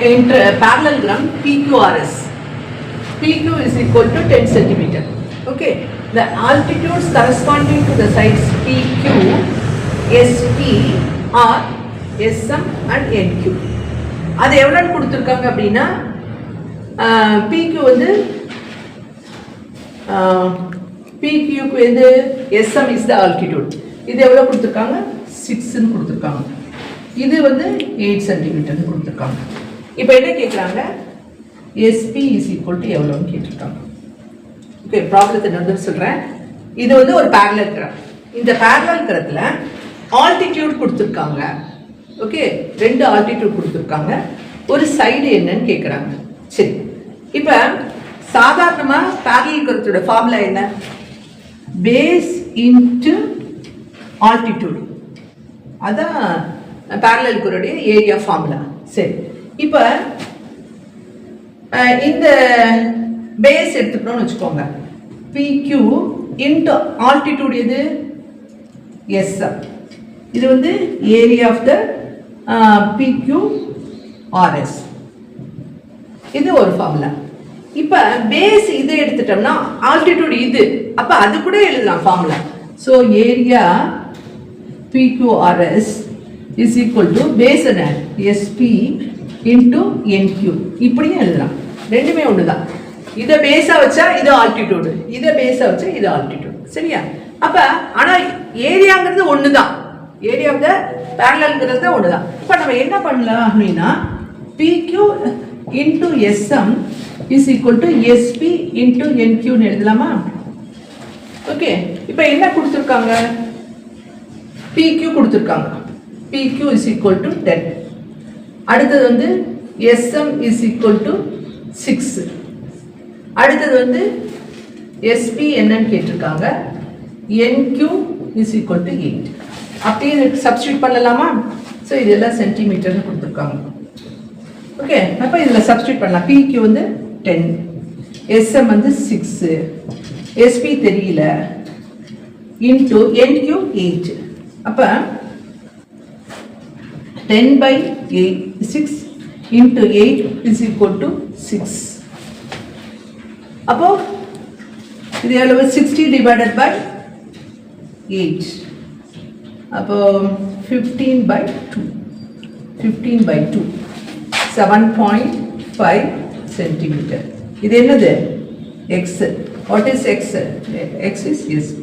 parallelogram PQRS. PQ is equal to 10 centimeter. Okay, the altitudes corresponding to the sides PQ, SP are SM and NQ. அது எவ்வளவு கொடுத்திருக்காங்க அப்படின்னா PQ வந்து PQ க்கு வந்து SM is the altitude. இது எவ்வளவு கொடுத்திருக்காங்க 6 ன்னு கொடுத்திருக்காங்க. இது வந்து 8 cm ன்னு கொடுத்திருக்காங்க. இப்போ என்ன கேக்குறாங்க SP is equal to எவ்வளவுன்னு கேட்டிருக்காங்க. ஓகே, ப்ராப்ளத்தை நான் சொல்றேன். இது வந்து ஒரு parallel graph. இந்த parallel graphல altitude கொடுத்திருக்காங்க. ஓகே, ரெண்டு altitude கொடுத்திருக்காங்க. ஒரு சைடு என்னன்னு கேக்குறாங்க. சரி, இப்போ சாதாரணமா parallel graphோட ஃபார்முலா என்ன? base into altitude. அதான் parallel graphோட ஏரியா ஃபார்முலா. சரி, இப்போ இந்த பேஸ் எடுத்துக்கணும்னு வச்சுக்கோங்க. PQ into altitude எது? SM. இது வந்து ஏரியா ஆஃப் த PQRS. இது ஒரு ஃபார்முலா. இப்போ பேஸ் இதை எடுத்துட்டோம்னா ஆல்டிடியூட் இது, அப்ப அது கூட எழுதலாம் formula. So area PQRS is equal to base என்ன SP இன்டு NQ. இப்படியும் எழுதலாம், ரெண்டுமே ஒன்று தான். இதை பேஸா வச்சா இது ஆல்டிடியூடு, இதை பேஸா வச்சா இது ஆல்டிடியூட். சரியா? அப்ப ஆனா ஏரியாங்கிறது ஒன்று தான், ஏரியா ஆஃப் த பேரலல்ங்கிறது ஒன்று தான். இப்போ நம்ம என்ன பண்ணலாம் அப்படின்னா PQ into SM is equal to SP இன்டு NQன்னு எழுதலாமா? ஓகே, இப்போ என்ன கொடுத்துருக்காங்க? PQ கொடுத்துருக்காங்க. PQ is equal to 10. அடுத்தது வந்து SM இஸ் ஈக்குவல் டு 6. அடுத்தது வந்து SP என்னன்னு கேட்டிருக்காங்க. NQ is equal to 8. அப்படியே சப்ஸ்டியூட் பண்ணலாமா? ஸோ இதெல்லாம் சென்டிமீட்டர்னு கொடுத்துருக்காங்க. ஓகே, அப்போ இதில் சப்ஸ்டியூட் பண்ணலாம். PQ வந்து 10, SM வந்து 6, SP தெரியல, இன்டு NQ 8. அப்போ 10/6 into 8 is equal to 6. அப்போ இது எவ்வளவு? 60 divided by 8. அப்போ 15/2. 15/2 7.5 centimeter. இது என்னது? X. What is X? X is SP.